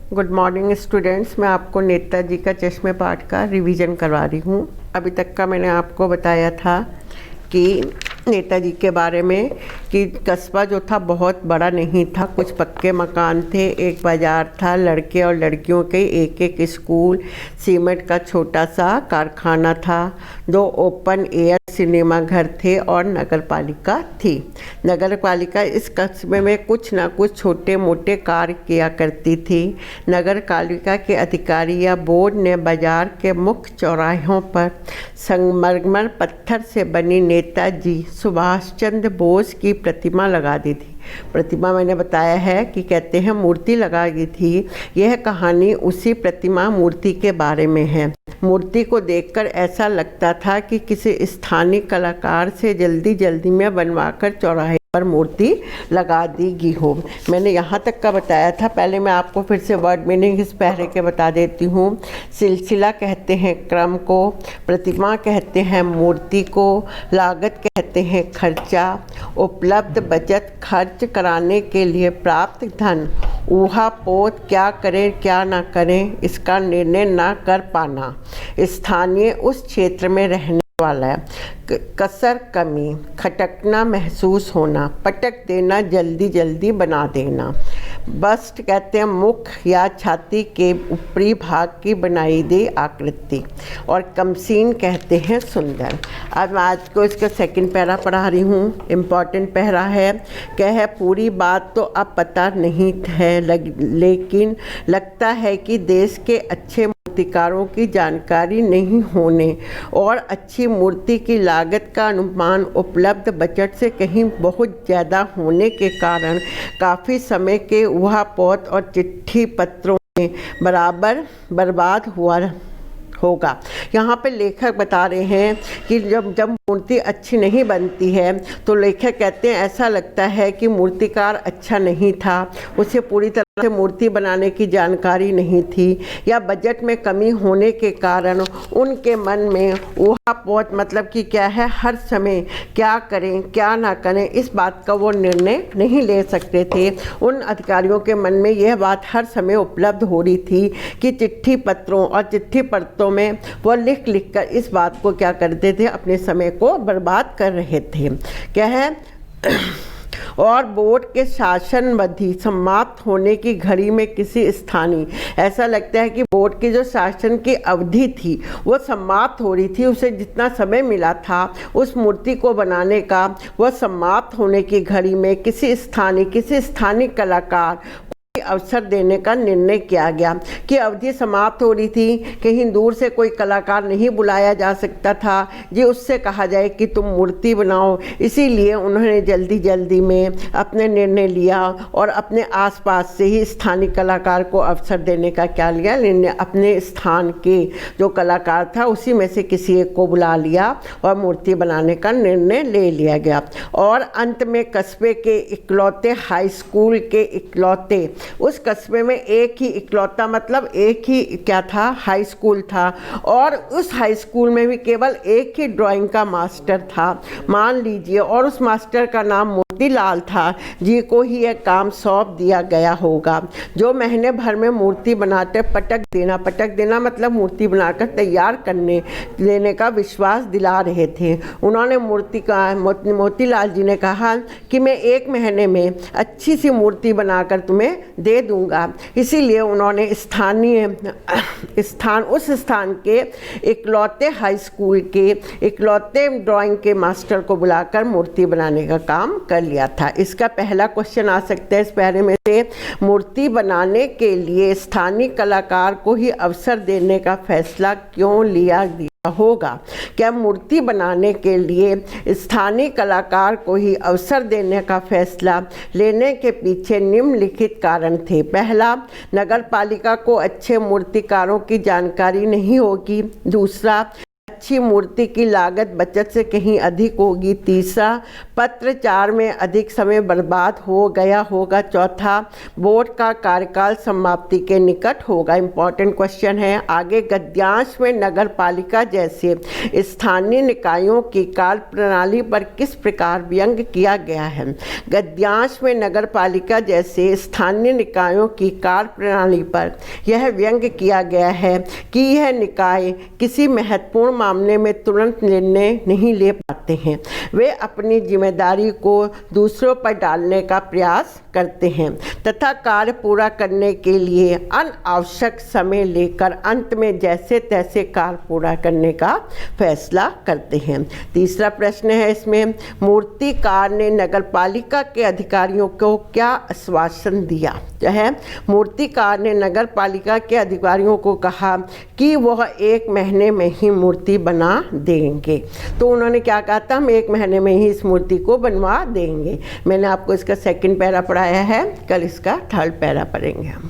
Good morning students. मैं आपको नेताजी का चश्मे पाठ का रिवीजन करवा रही हूँ। अभी तक का मैंने आपको बताया था कि नेताजी के बारे में कि कस्बा जो था बहुत बड़ा नहीं था, कुछ पक्के मकान थे, एक बाज़ार था, लड़के और लड़कियों के एक एक स्कूल, सीमेंट का छोटा सा कारखाना था, 2 ओपन एयर सिनेमा घर थे और नगर पालिका थी। नगर पालिका इस कस्बे में कुछ ना कुछ छोटे मोटे कार्य किया करती थी। नगर पालिका के अधिकारी या बोर्ड ने बाजार के मुख्य चौराहों पर संगमरमर पत्थर से बनी नेताजी सुभाष चंद्र बोस की प्रतिमा लगा दी थी। प्रतिमा मैंने बताया है कि कहते हैं मूर्ति लगा दी थी। यह कहानी उसी प्रतिमा मूर्ति के बारे में है। मूर्ति को देखकर ऐसा लगता था कि किसी स्थानीय कलाकार से जल्दी जल्दी में बनवाकर चौराहे पर मूर्ति लगा दी गई हो। मैंने यहाँ तक का बताया था। पहले मैं आपको फिर से वर्ड मीनिंग इस पहरे के बता देती हूँ। सिलसिला कहते हैं क्रम को, प्रतिमा कहते हैं मूर्ति को, लागत कहते हैं खर्चा, उपलब्ध बचत खर्च कराने के लिए प्राप्त धन, ऊहापोत क्या करें क्या ना करें इसका निर्णय ना कर पाना, स्थानीय उस क्षेत्र में रहने वाला है, कसर कमी, खटकना महसूस होना, पटक देना जल्दी जल्दी बना देना। बस्ट कहते हैं मुख या छाती के ऊपरी भाग की बनाई गई आकृति, और कमसीन कहते हैं सुंदर। अब मैं आज को इसका सेकंड पैरा पढ़ा रही हूँ। इम्पॉर्टेंट पैरा है। क्या है? पूरी बात तो अब पता नहीं है, लेकिन लगता है कि देश के अच्छे मूर्तिकारों की जानकारी नहीं होने और अच्छी मूर्ति की लागत का अनुमान उपलब्ध बजट से कहीं बहुत ज़्यादा होने के कारण काफ़ी समय के ऊहापोत और चिट्ठी पत्रों में बर्बाद हुआ होगा। यहाँ पे लेखक बता रहे हैं कि जब मूर्ति अच्छी नहीं बनती है तो लेखक कहते हैं ऐसा लगता है कि मूर्तिकार अच्छा नहीं था, उसे पूरी तरह से मूर्ति बनाने की जानकारी नहीं थी, या बजट में कमी होने के कारण उनके मन में ऊहापोत मतलब कि क्या है, हर समय क्या करें क्या ना करें इस बात का वो निर्णय नहीं ले सकते थे। उन अधिकारियों के मन में यह बात हर समय उपलब्ध हो रही थी कि चिट्ठी पत्रों और चिट्ठी पत्रों में वो लिख कर इस बात को क्या करते थे, अपने समय को बर्बाद कर रहे थे। क्या है? और बोर्ड के शासनावधि समाप्त होने की घड़ी में किसी स्थानीय, ऐसा लगता है कि बोर्ड की जो शासन की अवधि थी वो समाप्त हो रही थी, उसे जितना समय मिला था उस मूर्ति को बनाने का, वह समाप्त होने की घड़ी में किसी स्थानीय कलाकार अवसर देने का निर्णय किया गया कि अवधि समाप्त हो रही थी, कहीं दूर से कोई कलाकार नहीं बुलाया जा सकता था जी, उससे कहा जाए कि तुम मूर्ति बनाओ। इसीलिए उन्होंने जल्दी जल्दी में अपने निर्णय लिया और अपने आसपास से ही स्थानीय कलाकार को अवसर देने का क्या लिया निर्णय, अपने स्थान के जो कलाकार था उसी में से किसी एक को बुला लिया और मूर्ति बनाने का निर्णय ले लिया गया। और अंत में कस्बे के इकलौते हाई स्कूल के इकलौते, उस कस्बे में एक ही इकलौता मतलब एक ही क्या था, हाई स्कूल था, और उस हाई स्कूल में भी केवल एक ही ड्राइंग का मास्टर था मान लीजिए, और उस मास्टर का नाम मोतीलाल था जी को ही यह काम सौंप दिया गया होगा, जो महीने भर में मूर्ति बनाते पटक देना मतलब मूर्ति बनाकर तैयार करने लेने का विश्वास दिला रहे थे। उन्होंने मोतीलाल जी ने कहा कि मैं 1 महीने में अच्छी सी मूर्ति बनाकर तुम्हें दे दूंगा। इसीलिए उन्होंने उस स्थान के इकलौते हाई स्कूल के इकलौते ड्राइंग के मास्टर को बुलाकर मूर्ति बनाने का काम कर लिया था। इसका पहला क्वेश्चन आ सकता है इस पैरे में से, मूर्ति बनाने के लिए स्थानीय कलाकार को ही अवसर देने का फैसला क्यों लिया गया होगा? क्या मूर्ति बनाने के लिए स्थानीय कलाकार को ही अवसर देने का फैसला लेने के पीछे निम्नलिखित कारण थे। पहला, नगर पालिका को अच्छे मूर्तिकारों की जानकारी नहीं होगी। दूसरा, अच्छी मूर्ति की लागत बचत से कहीं अधिक होगी। तीसरा, पत्राचार में अधिक समय बर्बाद हो गया होगा। चौथा, बोर्ड का कार्यकाल समाप्ति के निकट होगा। इम्पॉर्टेंट क्वेश्चन है आगे। गद्यांश में नगर पालिका जैसे स्थानीय निकायों की कार्य प्रणाली पर किस प्रकार व्यंग्य किया गया है। गद्यांश में नगर पालिका जैसे स्थानीय निकायों की कार्य प्रणाली पर यह व्यंग्य किया गया है कि यह निकाय किसी महत्वपूर्ण मामले में तुरंत निर्णय नहीं ले पाते हैं। वे अपनी जिम्मेदारी को दूसरों पर डालने का प्रयास करते हैं तथा कार्य पूरा करने के लिए अनावश्यक समय लेकर अंत में जैसे तैसे कार्य पूरा करने का फैसला करते हैं। तीसरा प्रश्न है इसमें, मूर्तिकार ने नगरपालिका के अधिकारियों को क्या आश्वासन दिया। जो है मूर्तिकार ने नगरपालिका के अधिकारियों को कहा कि वह 1 महीने में ही मूर्ति बना देंगे। तो उन्होंने क्या कहा था, हम 1 महीने में ही इस मूर्ति को बनवा देंगे। मैंने आपको इसका सेकंड पैरा पढ़ाया है, कल इसका थर्ड पैरा पढ़ेंगे हम।